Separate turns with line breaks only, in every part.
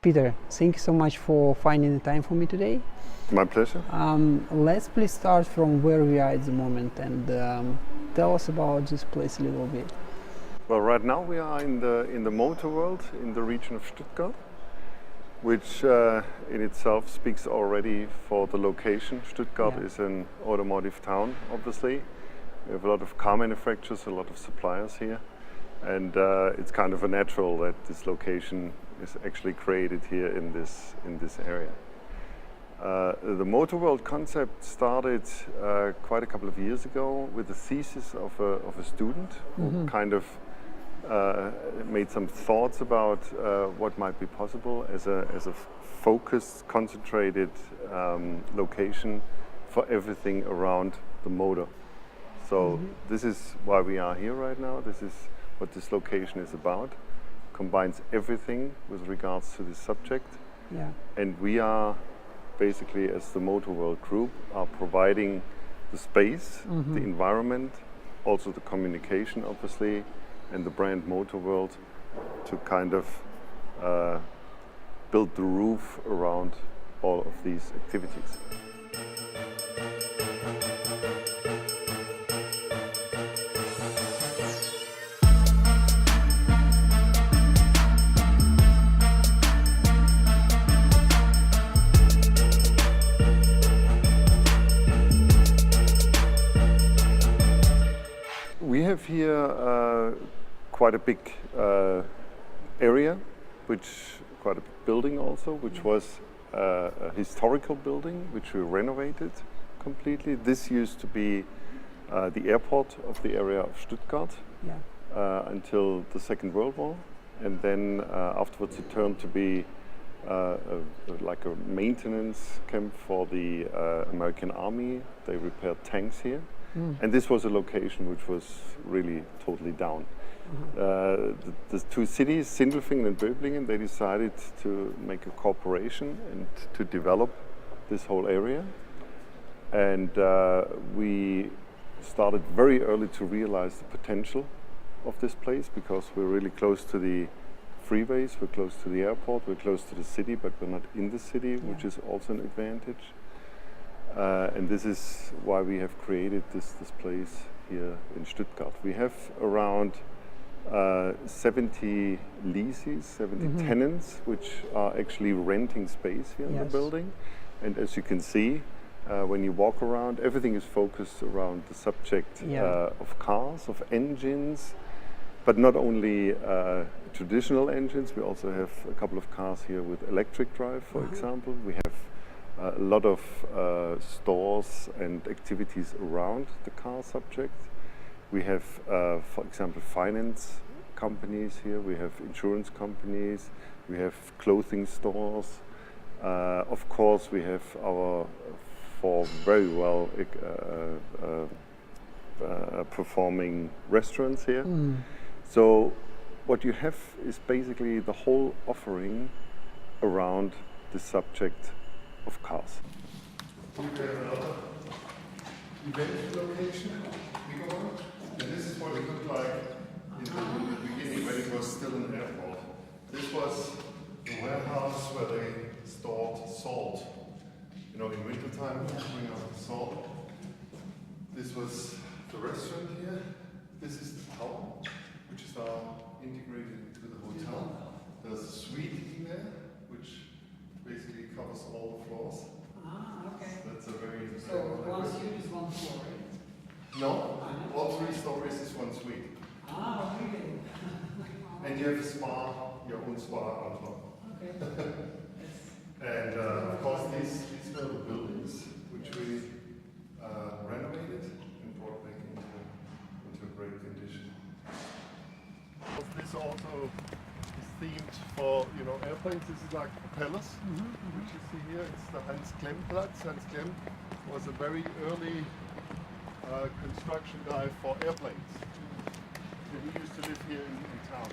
Peter, thank you so much for finding the time for me today.
My pleasure.
Let's please start from where we are at the moment and tell us about this place a little bit.
Well, right now we are in the Motorworld in the region of Stuttgart, which in itself speaks already for the location. Stuttgart is an automotive town, obviously. We have a lot of car manufacturers, a lot of suppliers here, and it's kind of a natural that this location is actually created here in this area. The Motorworld concept started quite a couple of years ago with the thesis of a student who kind of made some thoughts about what might be possible as a focused, concentrated location for everything around the motor. So this is why we are here right now. This is what this location is about. Combines everything with regards to this subject.
Yeah.
And we are basically, as the Motorworld Group, are providing the space, the environment, also the communication, obviously, and the brand Motorworld to kind of build the roof around all of these activities. We have here quite a big area, quite a big building also, which was a historical building, which we renovated completely. This used to be the airport of the area of Stuttgart until the Second World War, and then afterwards it turned to be like a maintenance camp for the American Army. They repaired tanks here. And this was a location which was really totally down. The two cities, Sindelfingen and Böblingen, they decided to make a cooperation and to develop this whole area. And we started very early to realize the potential of this place because we're really close to the freeways, we're close to the airport, we're close to the city, but we're not in the city, which is also an advantage. And this is why we have created this place here in Stuttgart. We have around 70 leases, 70 tenants, which are actually renting space here in the building. And as you can see, when you walk around, everything is focused around the subject of cars, of engines, but not only traditional engines. We also have a couple of cars here with electric drive, for example. We have a lot of stores and activities around the car subject. We have, for example, finance companies here, we have insurance companies, we have clothing stores. Of course, we have our four very well performing restaurants here. So what you have is basically the whole offering around the subject of cars.
We have another event location, bigger one, and this is what it looked like in the beginning when it was still an airport. This was the warehouse where they stored salt. You know, in wintertime, they bring out the salt. This was the restaurant here. This is the tower, which is now integrated into the hotel. There's a suite in there, which basically covers all the floors.
Okay.
So that's a very
So one suite is one floor, right?
No, all 3 stories is one suite.
Okay.
And you have a spa, your own spa on top.
Okay.
And of course these were the buildings which we renovated and brought back into great condition. This also is themed for, you know, airplanes. This is like propellers, which you see here. It's the Hans Klemm-Platz. Hans Klemm was a very early construction guy for airplanes. So he used to live here in town.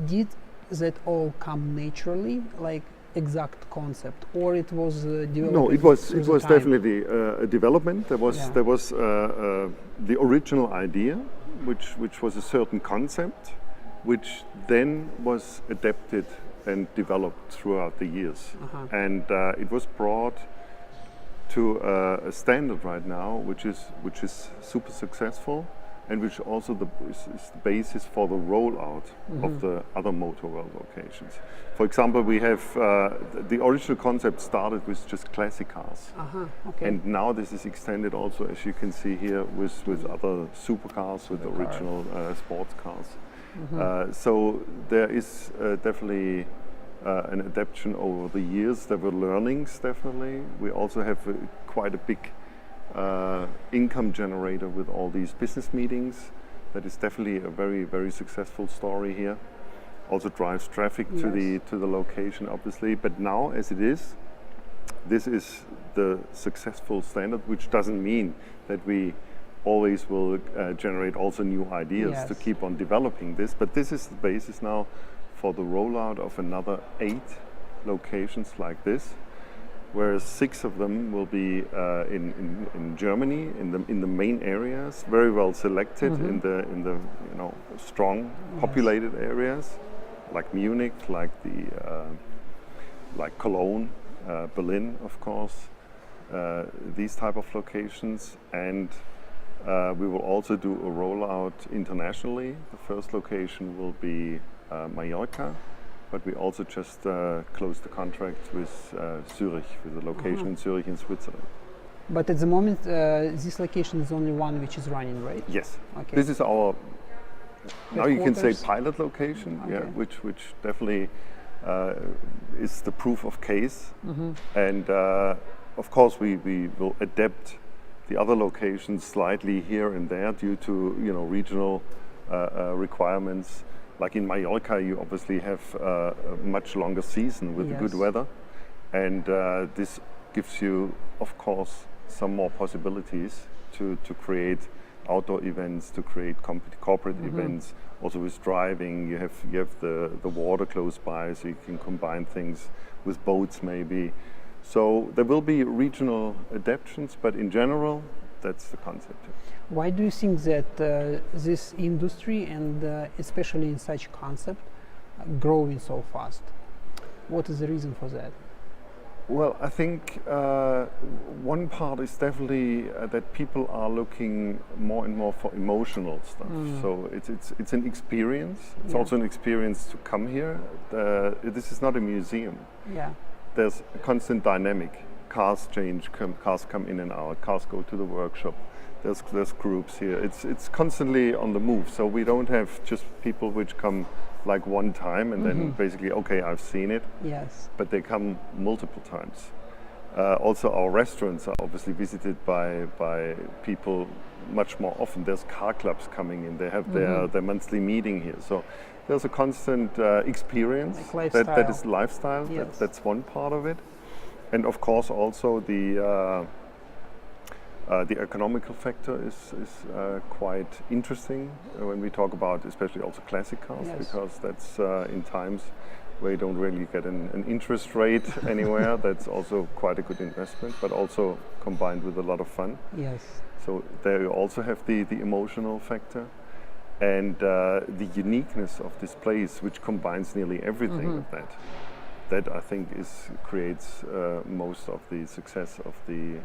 Did that all come naturally, like exact concept, or it was developed?
No, it was definitely a development. There was the original idea, which was a certain concept, which then was adapted and developed throughout the years. And it was brought to a standard right now, which is super successful, and which also is the basis for the rollout of the other MotorWorld locations. For example, we have the original concept started with just classic cars, and now this is extended also, as you can see here, with other supercars, with original sports cars. So there is definitely an adaptation over the years. There were learnings, definitely. We also have quite a big income generator with all these business meetings. That is definitely a very, very successful story here. Also drives traffic to the location, obviously. But now, as it is, this is the successful standard, which doesn't mean that we always will generate also new ideas to keep on developing this. But this is the basis now for the rollout of another 8 locations like this, whereas 6 of them will be in Germany, in the main areas, very well selected in the strong populated areas, like Munich, like Cologne, Berlin, of course, these type of locations, and we will also do a rollout internationally. The first location will be Mallorca, but we also just closed the contract with Zurich, with a location in Zurich in Switzerland.
But at the moment, this location is only one which is running, right?
Yes.
Okay.
This is our, now you can say,
Headquarters?
pilot location,
Okay.
which definitely is the proof of case. And of course, we will adapt the other locations slightly here and there due to regional requirements. Like in Mallorca, you obviously have a much longer season with the good weather, and this gives you, of course, some more possibilities to create outdoor events, to create corporate events. Also with driving, you have the water close by, so you can combine things with boats maybe. So there will be regional adaptations, but in general, that's the concept.
Why do you think that this industry, and especially in such concept, growing so fast? What is the reason for that?
Well, I think one part is definitely that people are looking more and more for emotional stuff. So it's an experience. It's also an experience to come here. This is not a museum.
Yeah.
There's a constant dynamic. Cars change, cars come in and out, cars go to the workshop. There's groups here. It's constantly on the move. So we don't have just people which come like one time and then basically, okay, I've seen it.
Yes.
But they come multiple times. Also, our restaurants are obviously visited by people much more often. There's car clubs coming in. They have their monthly meeting here. So there's a constant experience.
Like
that is lifestyle.
Yes.
That's one part of it. And of course, also the economical factor is quite interesting when we talk about, especially also classic cars, because that's in times where you don't really get an interest rate anywhere. That's also quite a good investment, but also combined with a lot of fun.
Yes.
So there you also have the emotional factor and the uniqueness of this place, which combines nearly everything of that. That I think creates most of the success of the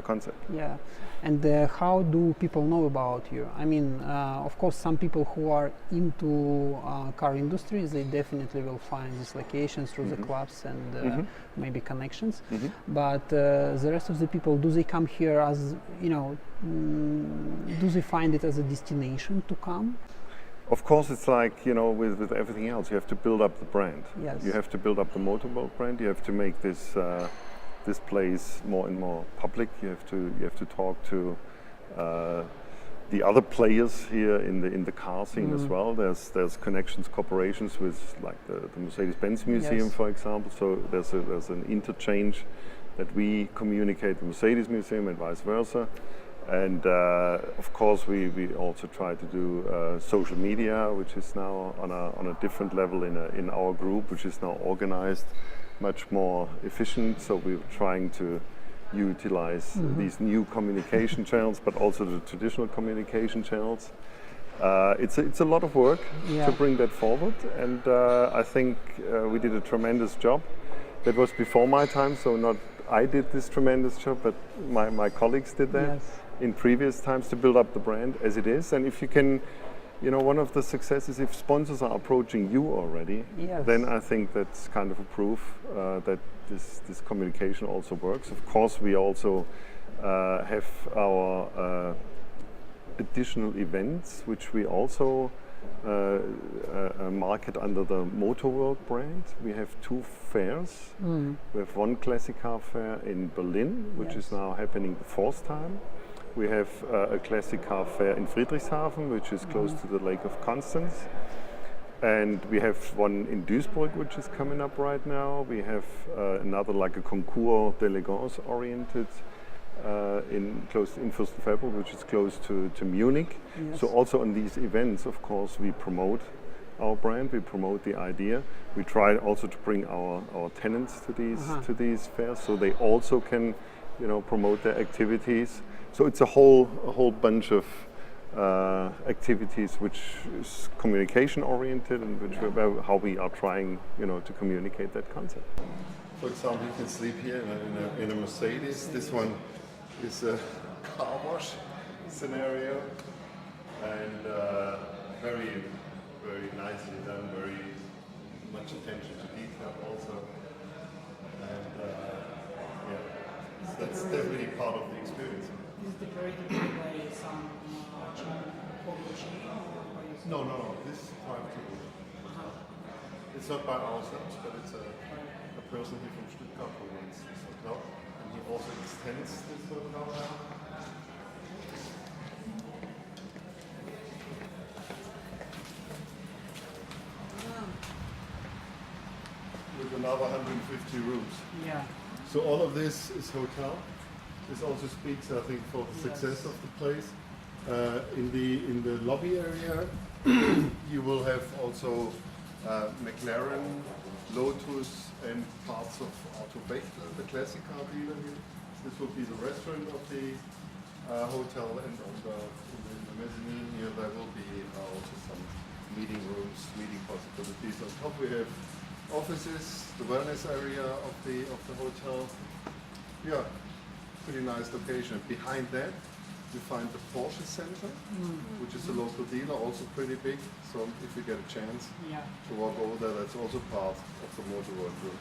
concept.
Yeah, and how do people know about you? I mean, of course, some people who are into car industries, they definitely will find these locations through the clubs and maybe connections. But the rest of the people, do they come here as, do they find it as a destination to come?
Of course, it's like, with everything else, you have to build up the brand.
Yes.
You have to build up the MotorWorld brand. You have to make this place more and more public. You have to talk to the other players here in the car scene as well. There's connections, corporations with like the Mercedes-Benz Museum, for example. So there's an interchange that we communicate the Mercedes Museum and vice versa. And of course, we also try to do social media, which is now on a different level in our group, which is now organized much more efficient. So we're trying to utilize these new communication channels, but also the traditional communication channels. It's a lot of work
Yeah.
to bring that forward, and I think we did a tremendous job. That was before my time, so not I did this tremendous job, but my colleagues did that
Yes.
in previous times to build up the brand as it is. And if you can, one of the successes, if sponsors are approaching you already,
Yes.
then I think that's kind of a proof that this communication also works. Of course, we also have our additional events, which we also market under the MotorWorld brand. We have 2 fairs. We have one classic car fair in Berlin, which is now happening the 4th time. We have a classic car fair in Friedrichshafen, which is close to the Lake of Constance. And we have one in Duisburg, which is coming up right now. We have another like a concours d'élégance oriented close in Fürstenfeldbruck, which is close to Munich.
Yes.
So also on these events, of course, we promote our brand, we promote the idea. We try also to bring our tenants to these fairs, so they also can, promote their activities. So it's a whole bunch of activities which is communication oriented, and how we are trying, to communicate that concept.
For example, you can sleep here in a Mercedes. This one is a car wash scenario, and very, very nicely done, very much attention to detail also. And that's definitely part of the experience.
Is it decorated by some
No, this is private. It's not by ourselves, but it's a person here from Stuttgart who runs this hotel, and he also extends this hotel now. With another 150 rooms.
Yeah.
So all of this is hotel. This also speaks, I think, for the success of the place. In the lobby area, you will have also McLaren, Lotus, and parts of automotive, the classic car dealer here. This will be the restaurant of the hotel, and in the mezzanine here there will be also some meeting rooms, meeting possibilities. On top we have offices, the wellness area of the hotel. Yeah, pretty nice location. Behind that you find the Porsche Center, which is a local dealer, also pretty big. So if you get a chance to walk over there, that's also part of the MotorWorld group.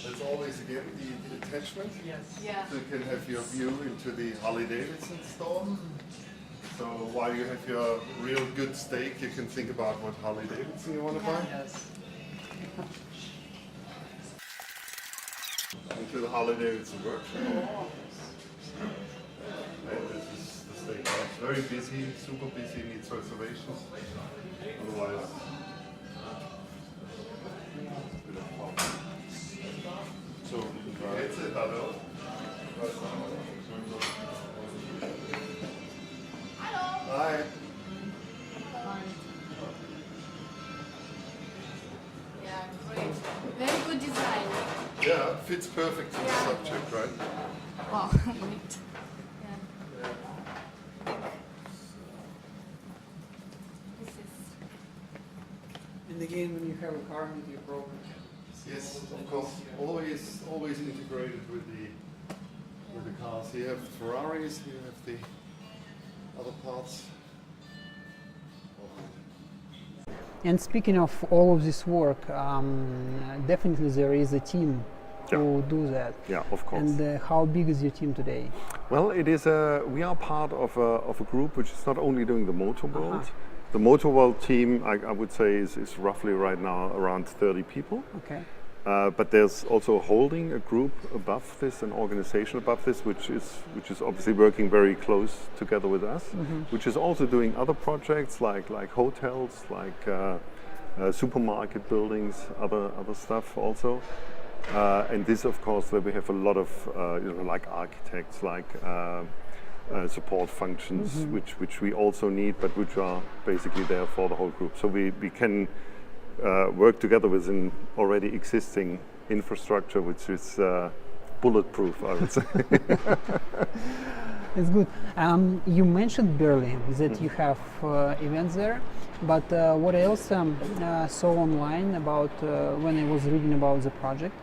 That's always again the attachment.
Yes.
So you can have your view into the Harley-Davidson store. So while you have your real good steak, you can think about what Harley-Davidson you want to buy.
Yes.
Into the Harley-Davidson workshop. And this is the steak house. Very busy, super busy, needs reservations. Otherwise, it's a bit of fun. So, jetzt hallo. Hi.
Yeah, great. Very good design.
Yeah, fits perfect to the subject, right?
Wow, great. Yeah. This is
And again, when you have a car with your program.
Yes, of course. Always integrated with the cars. Here you have the Ferraris, here you have the other parts.
And speaking of all of this work, definitely there is a team who do that.
Yeah, of course.
And how big is your team today?
Well, we are part of a group which is not only doing the MotorWorld. The MotorWorld team, I would say, is roughly right now around 30 people.
Okay.
But there's also a holding, a group above this, an organization above this, which is obviously working very close together with us, which is also doing other projects like hotels, like supermarket buildings, other stuff also. And this, of course, that we have a lot of like architects, like support functions, which we also need, but which are basically there for the whole group. So we can work together with an already existing infrastructure, which is bulletproof, I would say.
It's good. You mentioned Berlin, that you have events there, but what I also saw online about when I was reading about the project,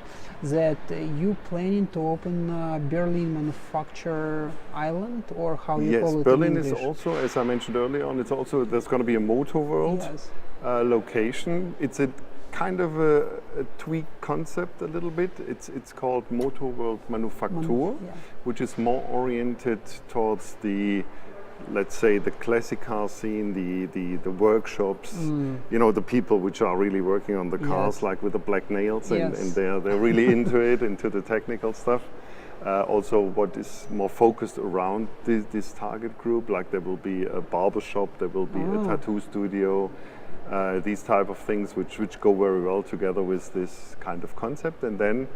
that you planning to open Berlin Manufactur Island, or how you call it
Berlin
in
is
English?
also, as I mentioned earlier on, it's also, there's going to be a MotorWorld
Yes.
location. It's a kind of a tweak concept a little bit. It's called MotorWorld Manufactur,
yeah.
which is more oriented towards the, let's say, the classic car scene, the workshops, you know, the people which are really working on the cars,
Yes.
like with the black nails, and
Yes.
they're really into it, into the technical stuff. Also, what is more focused around this target group, like there will be a barber shop, there will be a tattoo studio, these type of things which go very well together with this kind of concept. And then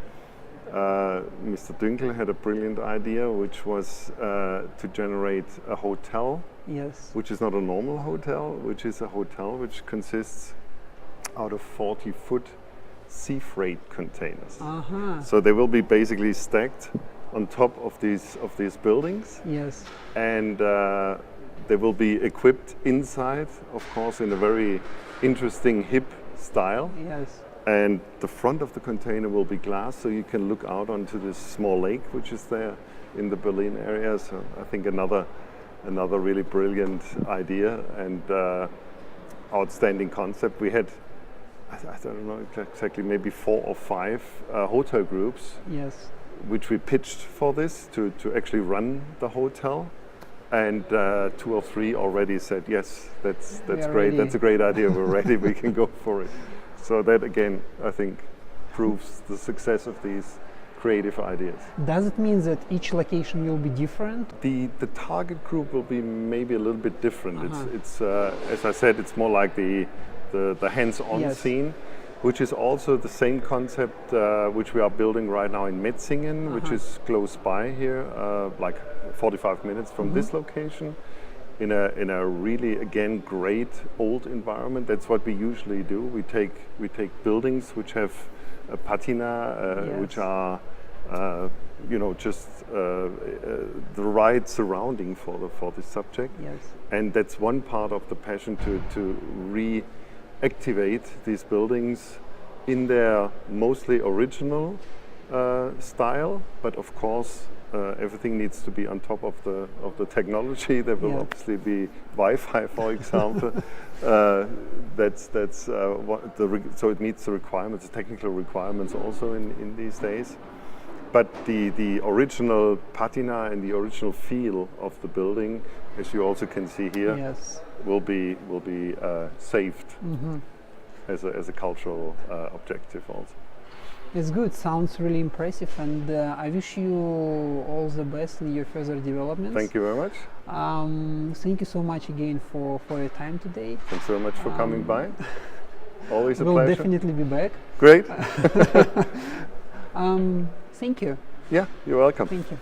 Mr. Dünkel had a brilliant idea, which was to generate a hotel,
Yes.
which is not a normal hotel, which is a hotel which consists out of 40-foot sea freight containers.
Uh-huh.
So they will be basically stacked on top of these buildings,
Yes.
and they will be equipped inside, of course, in a very interesting hip style.
Yes.
And the front of the container will be glass, so you can look out onto this small lake which is there in the Berlin area. So I think another really brilliant idea and outstanding concept. We had, I don't know exactly, maybe 4 or 5 hotel groups
Yes.
which we pitched for this to actually run the hotel. And 2 or 3 already said, yes, that's
We are
great,
ready.
that's a great idea, we're ready, we can go for it. So that again, I think, proves the success of these creative ideas.
Does it mean that each location will be different?
The target group will be maybe a little bit different. It's as I said, it's more like the hands-on
Yes.
scene, which is also the same concept which we are building right now in Metzingen, which is close by here, like 45 minutes from this location, in a really, again, great old environment. That's what we usually do. We take buildings which have a patina,
Yes.
which are you know, just the right surrounding for the subject.
Yes.
And that's one part of the passion to reactivate these buildings in their mostly original style, but of course everything needs to be on top of the technology. There will
Yeah.
obviously be Wi-Fi, for example. That's what so it meets the requirements, the technical requirements also in these days. But the original patina and the original feel of the building, as you also can see here,
Yes.
will be saved as a cultural objective also.
It's good. Sounds really impressive, and I wish you all the best in your further developments.
Thank you very much.
Thank you so much again for your time today.
Thanks very much for coming by. Always a
We'll
pleasure.
definitely be back.
Great.
Thank you.
Yeah, you're welcome.
Thank you.